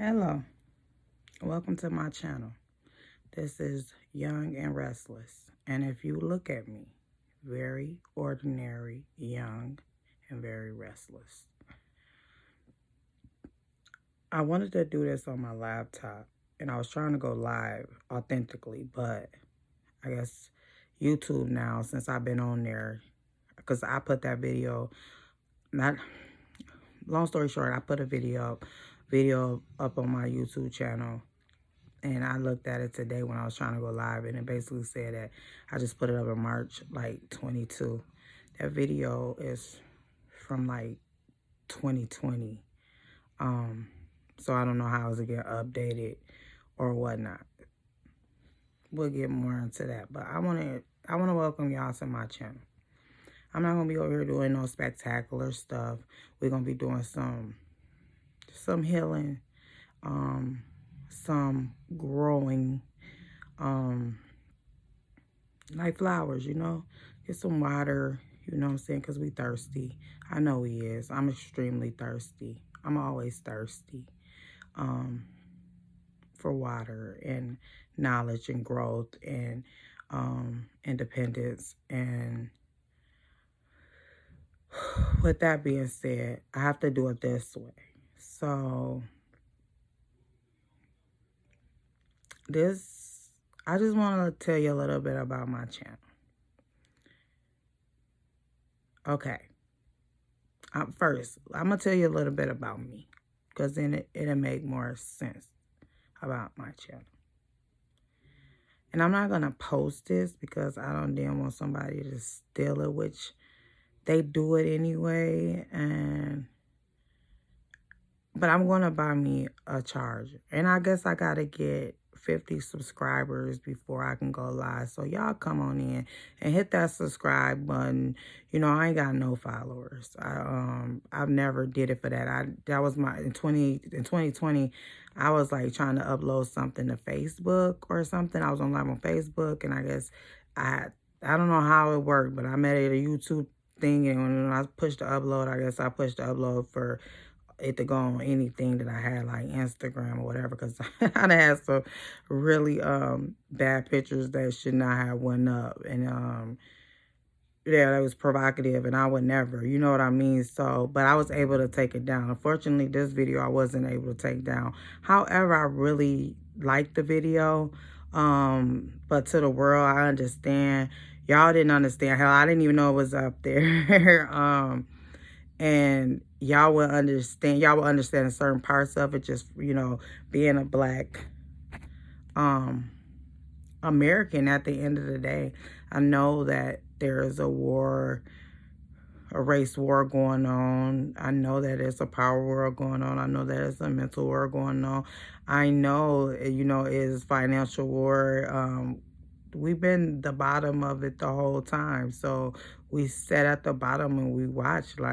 Hello, welcome to my channel. This is Young and Restless, and if you look at me, very ordinary, young, and very restless. I wanted to do this on my laptop, and I was trying to go live authentically, but I guess YouTube now, since I've been on there, because I put that video, not long story short, I put a video up on my YouTube channel. And I looked at it today when I was trying to go live, and it basically said that I just put it up in March, like 22. That video is from like 2020. So I don't know how it's getting updated or whatnot. We'll get more into that, but I wanna welcome y'all to my channel. I'm not gonna be over here doing no spectacular stuff. We're gonna be doing some healing, some growing, like flowers, get some water, you know what I'm saying, because we thirsty. I know he is. I'm extremely thirsty. I'm always thirsty for water and knowledge and growth and independence. And with that being said, I have to do it this way. So I just want to tell you a little bit about my channel. Okay. First, I'm going to tell you a little bit about me, because then it'll make more sense about my channel. And I'm not going to post this because I don't damn want somebody to steal it, which they do it anyway. But I'm going to buy me a charger. And I guess I got to get 50 subscribers before I can go live. So y'all come on in and hit that subscribe button. I ain't got no followers. I've never did it for that. That was in 2020, I was like trying to upload something to Facebook or something. I was on live on Facebook, and I guess I don't know how it worked, but I made it a YouTube thing, and when I pushed the upload, I guess I pushed the upload for it to go on anything that I had, like Instagram or whatever, because I had some really bad pictures that should not have went up, and yeah, that was provocative, and I would never, you know what I mean? So, but I was able to take it down. Unfortunately, this video I wasn't able to take down. However, I really liked the video, but to the world, I understand. Y'all didn't understand. Hell, I didn't even know it was up there. And y'all will understand certain parts of it, just, being a black American at the end of the day. I know that there is a race war going on. I know that there's a power war going on. I know that there's a mental war going on. I know, it is financial war. We've been the bottom of it the whole time. So we sat at the bottom and we watched, but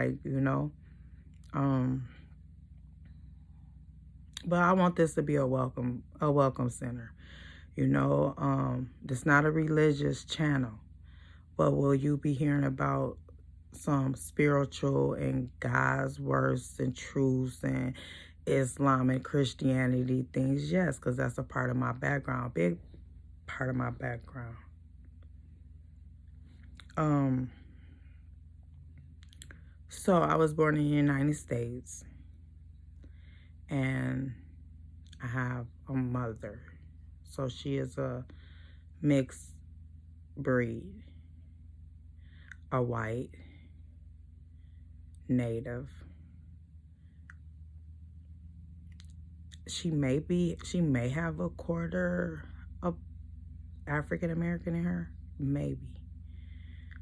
I want this to be a welcome center. It's not a religious channel, but will you be hearing about some spiritual and God's words and truths and Islam and Christianity things? Yes, because that's a part of my background, big part of my background. So I was born in the United States, and I have a mother. So she is a mixed breed, a white, native. She may have a quarter of African American in her, maybe.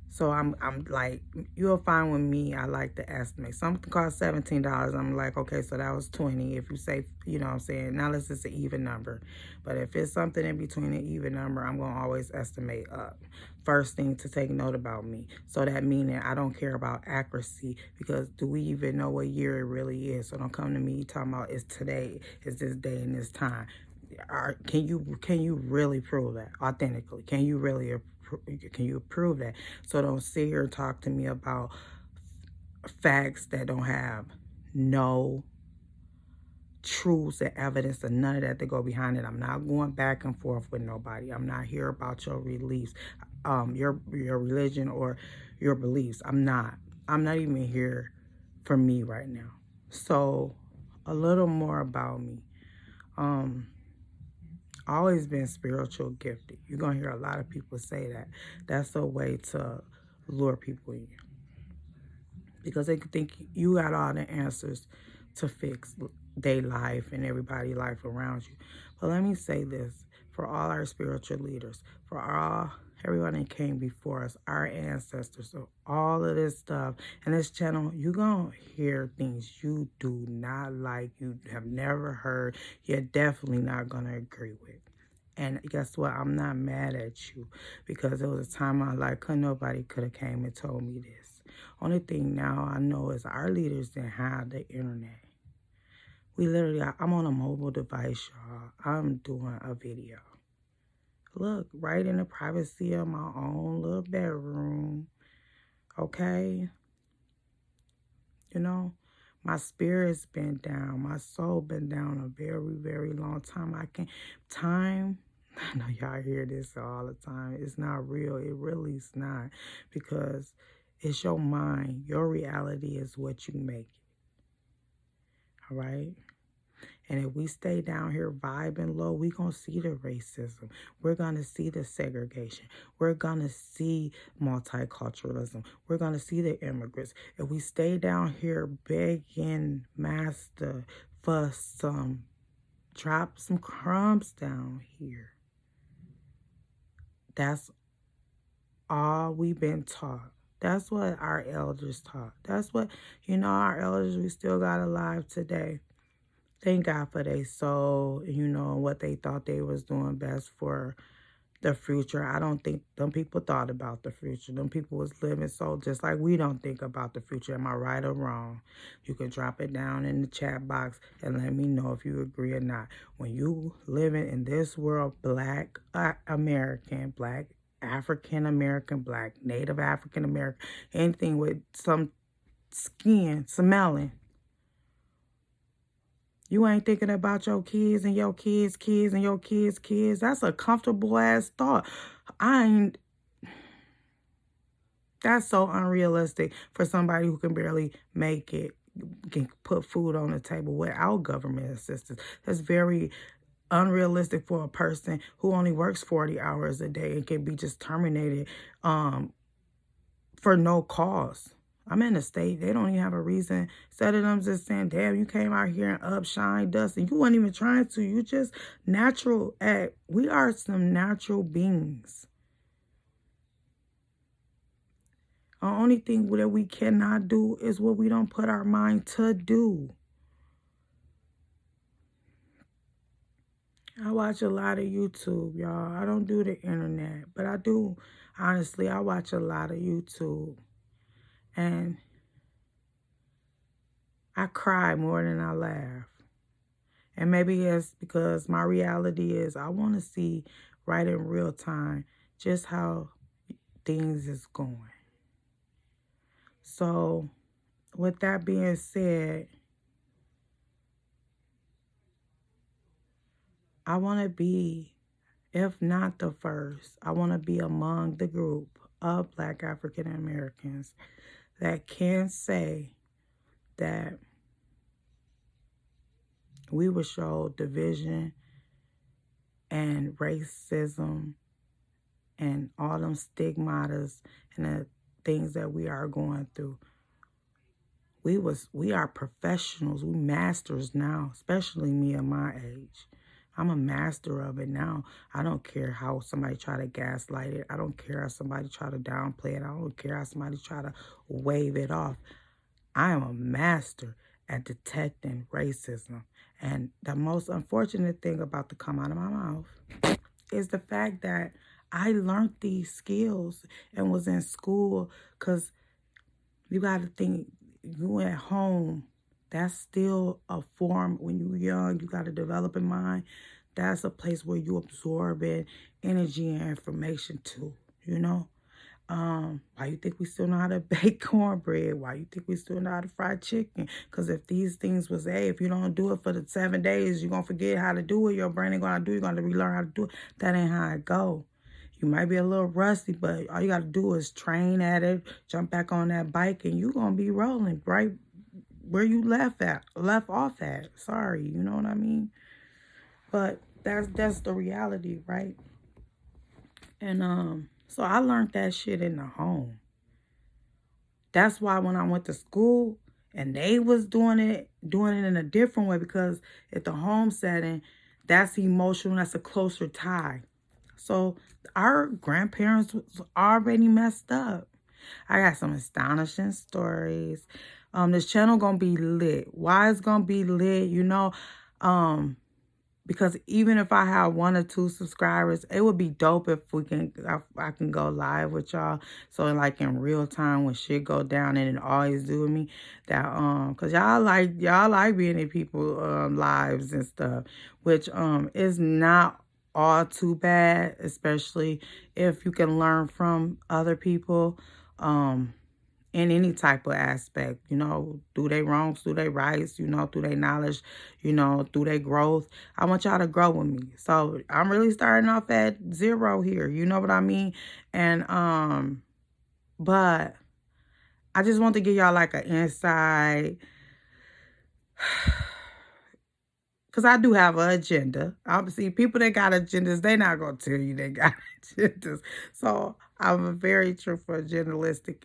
So I'm like, you'll find with me, I like to estimate. Something costs $17. I'm like, okay, so that was 20. If you say, you know what I'm saying, now let's just an even number. But if it's something in between an even number, I'm going to always estimate up. First thing to take note about me. So that meaning I don't care about accuracy, because do we even know what year it really is? So don't come to me talking about it's today, it's this day and this time. Can you really prove that authentically? Can you prove that? So don't sit here and talk to me about facts that don't have no truths and evidence and none of that to go behind it. I'm not going back and forth with nobody. I'm not here about your beliefs, your religion or your beliefs. I'm not even here for me right now. So a little more about me. Always been spiritual gifted. You're gonna hear a lot of people say that. That's a way to lure people in, because they think you got all the answers to fix their life and everybody's life around you. But let me say this, for all our spiritual leaders, for everyone that came before us, our ancestors, so all of this stuff, and this channel, you're going to hear things you do not like, you have never heard, you're definitely not going to agree with. And guess what? I'm not mad at you, because there was a time in my life nobody could have came and told me this. Only thing now I know is our leaders didn't have the internet. We literally, I'm on a mobile device, y'all. I'm doing a video. Look, right in the privacy of my own little bedroom. Okay? You know, my spirit's been down. My soul been down a very, very long time. I know y'all hear this all the time. It's not real. It really is not. Because it's your mind. Your reality is what you make it. All right? And if we stay down here vibing low, we're going to see the racism. We're going to see the segregation. We're going to see multiculturalism. We're going to see the immigrants. If we stay down here begging master for drop some crumbs down here. That's all we've been taught. That's what our elders taught. That's what, our elders we still got alive today. Thank God for their soul, what they thought they was doing best for the future. I don't think them people thought about the future. Them people was living so just like we don't think about the future. Am I right or wrong? You can drop it down in the chat box and let me know if you agree or not. When you living in this world, Black American, Black African American, Black Native African American, anything with some skin, some melanin, you ain't thinking about your kids and your kids' kids and your kids' kids. That's a comfortable ass thought. That's so unrealistic for somebody who can barely make it, can put food on the table without government assistance. That's very unrealistic for a person who only works 40 hours a day and can be just terminated for no cause. I'm in a state, they don't even have a reason. Instead of them just saying, damn, you came out here and up, shine, dust, and you weren't even trying to. You just natural we are some natural beings. The only thing that we cannot do is what we don't put our mind to do. I watch a lot of YouTube, y'all. I don't do the internet, but I do. Honestly, I watch a lot of YouTube. And I cry more than I laugh. And maybe it's because my reality is I want to see right in real time just how things is going. So with that being said, I want to be, if not the first, I want to be among the group of Black African Americans that can say that we will show division and racism and all them stigmatas and the things that we are going through. We are professionals. We masters now, especially me at my age. I'm a master of it now. I don't care how somebody try to gaslight it. I don't care how somebody try to downplay it. I don't care how somebody try to wave it off. I am a master at detecting racism. And the most unfortunate thing about to come out of my mouth is the fact that I learned these skills and was in school, because you got to think, you at home, that's still a form. When you're young, you got a developing mind. That's a place where you absorbing energy and information too, Why you think we still know how to bake cornbread? Why you think we still know how to fry chicken? Because if these things was, hey, if you don't do it for the 7 days, you're going to forget how to do it. Your brain ain't going to do it. You're going to relearn how to do it. That ain't how it go. You might be a little rusty, but all you got to do is train at it, jump back on that bike, and you're going to be rolling right where you left off at. Sorry, you know what I mean? But that's the reality, right? And so I learned that shit in the home. That's why when I went to school and they was doing it in a different way, because at the home setting, that's emotional, that's a closer tie. So our grandparents was already messed up. I got some astonishing stories. This channel gonna be lit. Why it's gonna be lit? Because even if I have 1 or 2 subscribers, it would be dope if I can go live with y'all. So like in real time when shit go down, and it always do with me that cause y'all like being in people lives and stuff, which is not all too bad, especially if you can learn from other people. In any type of aspect, through their wrongs, through their rights, through their knowledge, through their growth. I want y'all to grow with me. So I'm really starting off at 0 here. You know what I mean? And, but I just want to give y'all like an insight, because I do have an agenda. Obviously, people that got agendas, they not going to tell you they got agendas. So I'm a very truthful, agendalistic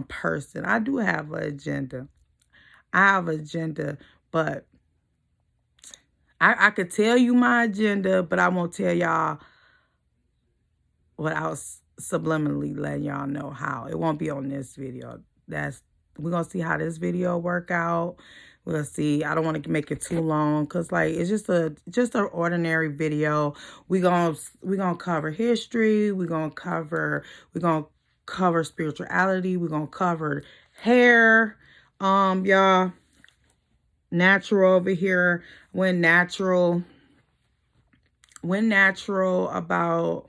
person. I do have an agenda. I have an agenda, but I could tell you my agenda, but I won't tell y'all without subliminally letting y'all know how. It won't be on this video. We're going to see how this video work out. We'll see. I don't want to make it too long because like it's just an ordinary video. We're going to cover history, we're going to cover spirituality, we're going to cover hair. Y'all, natural over here. Went natural about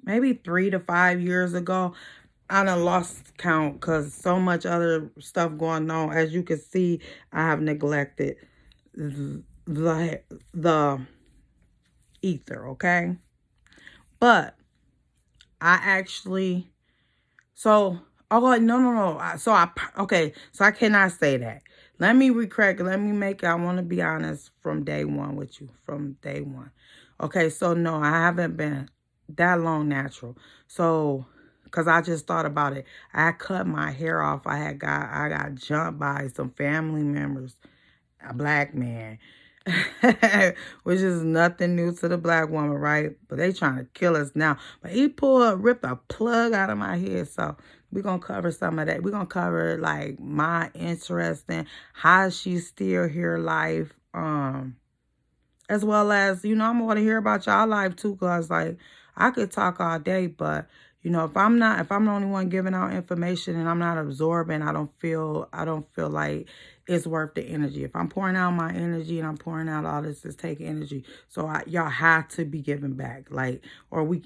maybe 3 to 5 years ago. I done lost count because so much other stuff going on. As you can see, I have neglected the ether, okay? But I actually, so, oh, no. Okay, so I cannot say that. Let me recorrect. I want to be honest from day one with you, from day one. Okay, so no, I haven't been that long natural. So, because I just thought about it. I cut my hair off. I got jumped by some family members, a black man, which is nothing new to the black woman, right? But they trying to kill us now. But he ripped a plug out of my head. So we're going to cover some of that. We're going to cover like my interest in how she still here life. As well as, I'm going to hear about y'all life too. Cause like I could talk all day, but if I'm the only one giving out information and I'm not absorbing, I don't feel like it's worth the energy. If I'm pouring out my energy and I'm pouring out all this, it's taking energy. So y'all have to be giving back, like, or we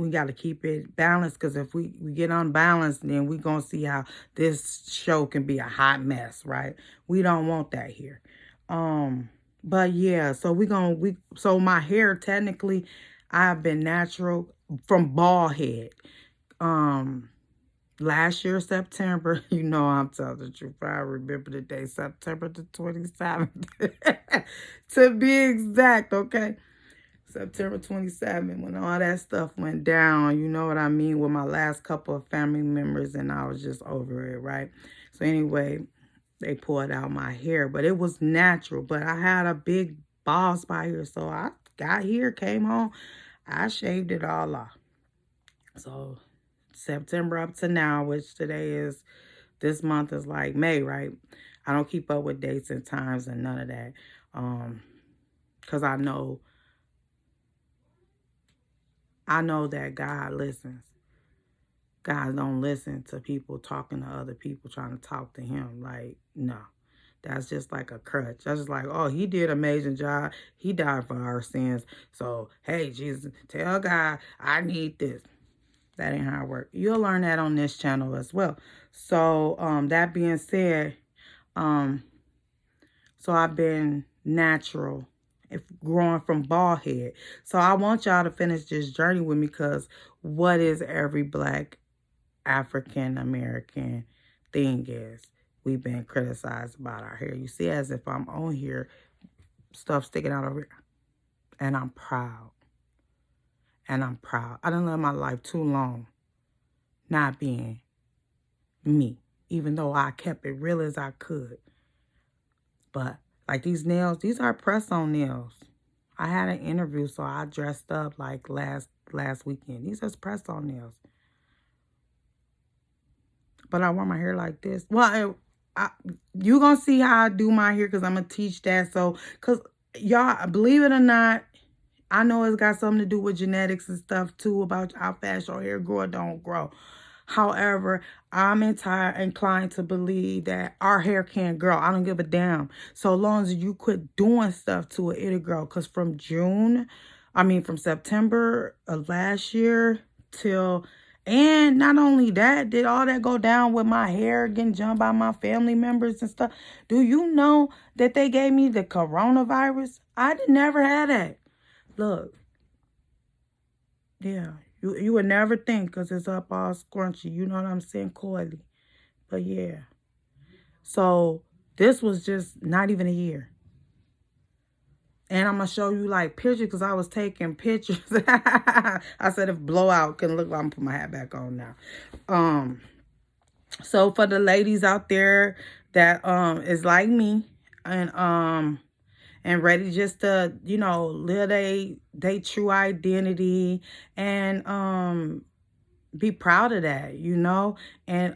got to keep it balanced. Cause if we get unbalanced, then we gonna see how this show can be a hot mess, right? We don't want that here. But yeah, so so my hair, technically, I've been natural from bald head. Last year, September, I'm telling the truth. I remember the day, September the 27th. To be exact, okay? September 27th, when all that stuff went down, you know what I mean, with my last couple of family members, and I was just over it, right? So anyway, they pulled out my hair, but it was natural. But I had a big bald spot here, so I got here, came home, I shaved it all off. So September up to now, which this month is like May, right? I don't keep up with dates and times and none of that, because I know that God listens. God don't listen to people talking to other people, trying to talk to him. Like, no. That's just like a crutch. That's just like, oh, he did an amazing job. He died for our sins. So, hey, Jesus, tell God I need this. That ain't how it works. You'll learn that on this channel as well. So, that being said, so I've been natural, if growing from bald head. So I want y'all to finish this journey with me, because what is every Black African American thing is, we've been criticized about our hair. You see, as if I'm on here, stuff sticking out over here. And I'm proud. And I'm proud. I done lived my life too long not being me, even though I kept it real as I could. But like these nails, these are press-on nails. I had an interview, so I dressed up like last weekend. These are press-on nails. But I wear my hair like this. Well, you gonna see how I do my hair, because I'm gonna teach that. So, because y'all, believe it or not, I know it's got something to do with genetics and stuff too, about how fast your hair grow or don't grow. However, I'm inclined to believe that our hair can grow. I don't give a damn. So long as you quit doing stuff to it, it'll grow. Because from September of last year till, and not only that, did all that go down with my hair getting jumped by my family members and stuff. Do you know that they gave me the coronavirus? I never had that. Look. Yeah. You would never think, because it's up all scrunchy. You know what I'm saying? Coily. But yeah. So this was just not even a year. And I'm going to show you like pictures, because I was taking pictures. I said if blowout can look like, I'm going to put my hat back on now. So for the ladies out there that is like me and ready just to, you know, live they true identity and be proud of that, you know, and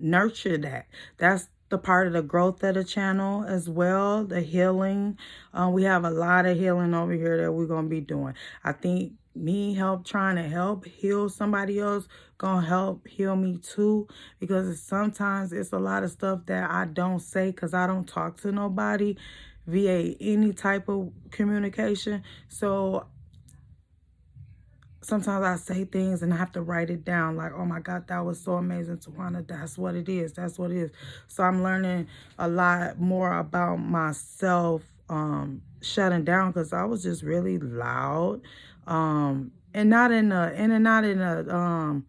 nurture that. That's the part of the growth of the channel as well, the healing. We have a lot of healing over here that we're going to be doing. I think me trying to help heal somebody else gonna help heal me too, because sometimes it's a lot of stuff that I don't say because I don't talk to nobody via any type of communication. So sometimes I say things and I have to write it down, like, oh my God, that was so amazing, Tawana. That's what it is. That's what it is. So I'm learning a lot more about myself, shutting down, because I was just really loud, and not in a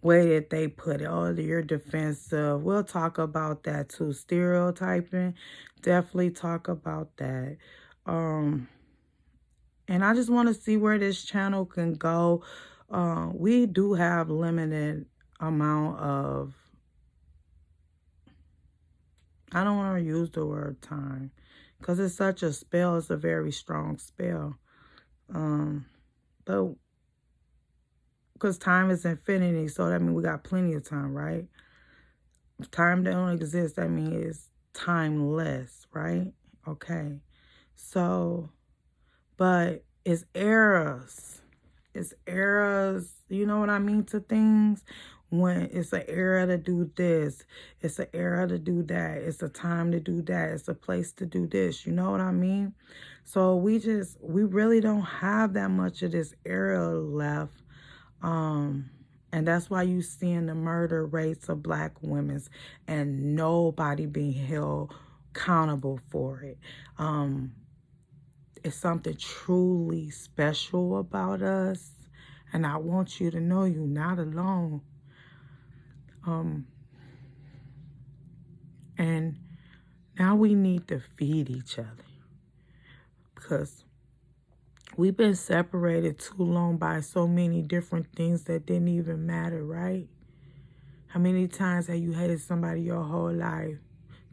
way that they put it. Oh, you're defensive. We'll talk about that too. Stereotyping, definitely talk about that. And I just want to see where this channel can go. We do have limited amount of, I don't want to use the word time, because it's such a spell. It's a very strong spell. But because time is infinity, so that means we got plenty of time, right? If time don't exist, that means it's timeless, right? Okay. So, but it's eras. It's eras, you know what I mean, to things. When it's an era to do this, it's an era to do that, it's a time to do that, it's a place to do this, you know what I mean? So we really don't have that much of this era left. And that's why you seeing the murder rates of Black women and nobody being held accountable for it. It's something truly special about us, and I want you to know you're not alone. And now we need to feed each other, because we've been separated too long by so many different things that didn't even matter, right? How many times have you hated somebody your whole life,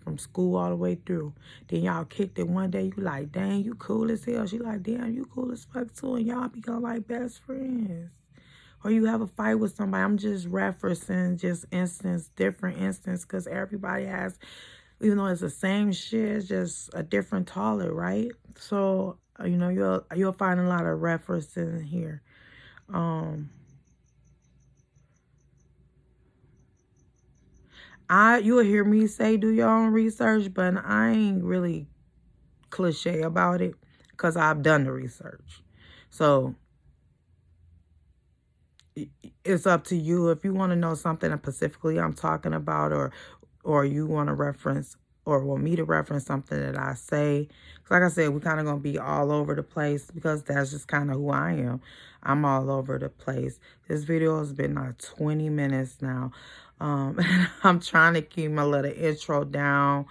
from school all the way through? Then y'all kicked it one day, you like, dang, you cool as hell. She like, damn, you cool as fuck too. And y'all become like best friends. Or you have a fight with somebody. I'm just referencing different instance, because everybody has, even though it's the same shit, it's just a different toilet, right? So, you know, you'll find a lot of references here. You'll hear me say do your own research, but I ain't really cliche about it because I've done the research. So it's up to you if you want to know something that specifically I'm talking about, or you want to reference or want me to reference something that I say. Like I said, we're kind of going to be all over the place because that's just kind of who I am. I'm all over the place. This video has been like 20 minutes now. I'm trying to keep my little intro down.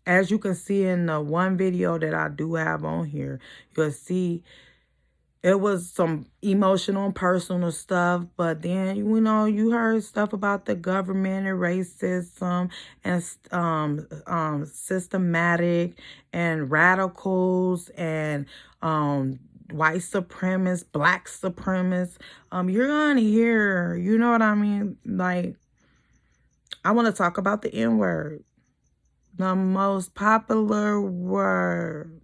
As you can see in the one video that I do have on here, you'll see it was some emotional and personal stuff, but then, you know, you heard stuff about the government and racism and systematic and radicals and white supremacists, black supremacists. You're gonna hear, you know what I mean? Like, I want to talk about the N-word, the most popular word.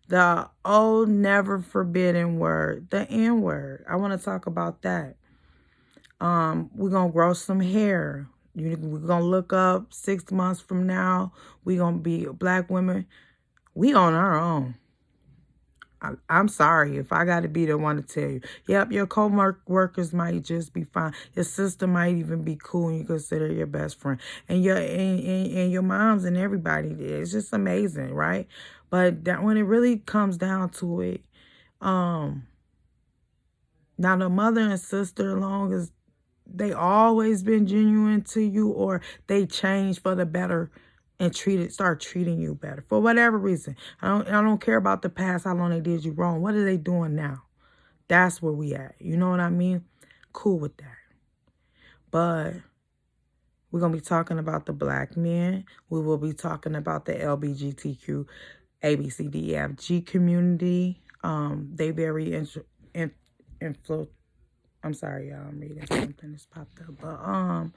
The old never forbidden word, the N-word. I want to talk about that. We're going to grow some hair. We're going to look up 6 months from now. We're going to be black women. We on our own. I'm sorry if I got to be the one to tell you. Yep, your co-workers might just be fine. Your sister might even be cool and you consider your best friend. And your moms and everybody. It's just amazing, right? But that when it really comes down to it, now the mother and sister, as long as they always been genuine to you or they change for the better and start treating you better for whatever reason. I don't care about the past, how long they did you wrong. What are they doing now? That's where we at. You know what I mean? Cool with that. But we're going to be talking about the black men. We will be talking about the LGBTQ ABCDEFG community. They very I'm sorry, y'all. I'm reading something that's popped up. But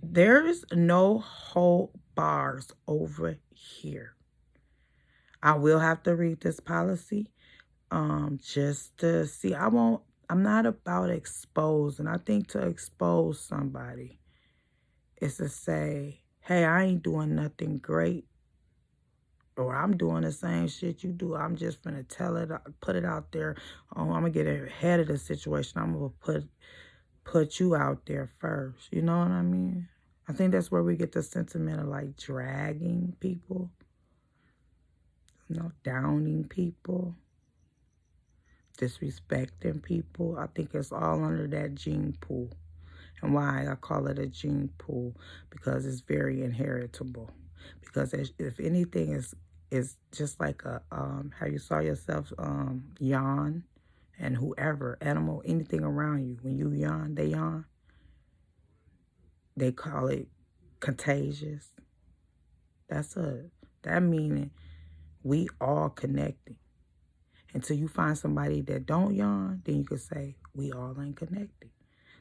there's no whole bars over here. I will have to read this policy just to see. I'm not about exposing. I think to expose somebody is to say, hey, I ain't doing nothing great, or I'm doing the same shit you do. I'm just gonna tell it, put it out there. I'm gonna get ahead of the situation. I'm gonna put you out there first. You know what I mean? I think that's where we get the sentiment of like dragging people, you know, downing people, disrespecting people. I think it's all under that gene pool. And why I call it a gene pool, because it's very inheritable. Because if anything is just like a how you saw yourself yawn, and whoever, animal, anything around you, when you yawn, they yawn. They call it contagious. That meaning we all connected. Until you find somebody that don't yawn, then you could say we all ain't connected.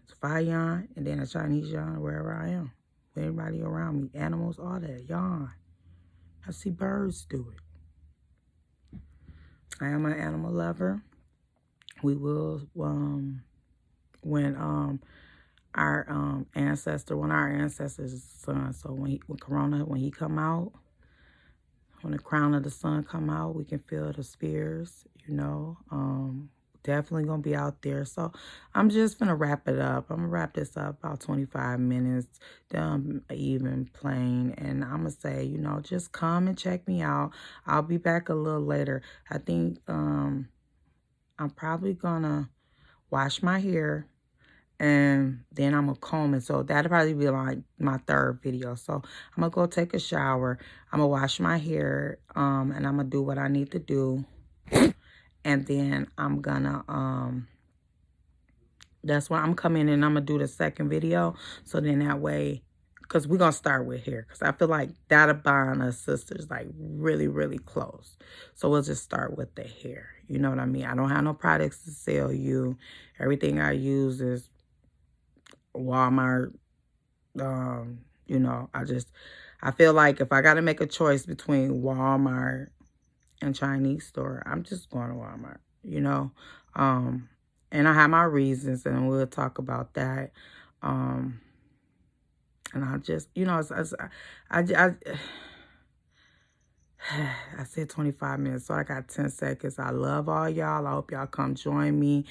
So if I yawn and then a Chinese yawn wherever I am, anybody around me, animals, all that, yawn. I see birds do it. I am an animal lover. We will, when our ancestors' son, so when Corona, when he come out, when the crown of the sun come out, we can feel the spears, you know. Definitely gonna be out there. So I'm just gonna wrap it up. I'm gonna wrap this up about 25 minutes, even playing, and I'm gonna say, you know, just come and check me out. I'll be back a little later. I think I'm probably gonna wash my hair, and then I'm gonna comb it. So that'll probably be like my third video. So I'm gonna go take a shower. I'm gonna wash my hair, and I'm gonna do what I need to do. And then I'm gonna, that's why I'm coming and I'm gonna do the second video. So then that way, because we're gonna start with hair. Because I feel like that'll bind us sisters like really, really close. So we'll just start with the hair. You know what I mean? I don't have no products to sell you. Everything I use is Walmart. You know, I feel like if I got to make a choice between Walmart and Chinese store, I'm just going to Walmart, you know. And I have my reasons, and we'll talk about that. And I just, you know, I I said 25 minutes, so I got 10 seconds. I love all y'all. I hope y'all come join me.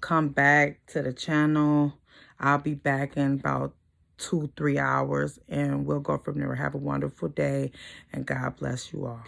Come back to the channel. I'll be back in about 2-3 hours, and we'll go from there. Have a wonderful day, and God bless you all.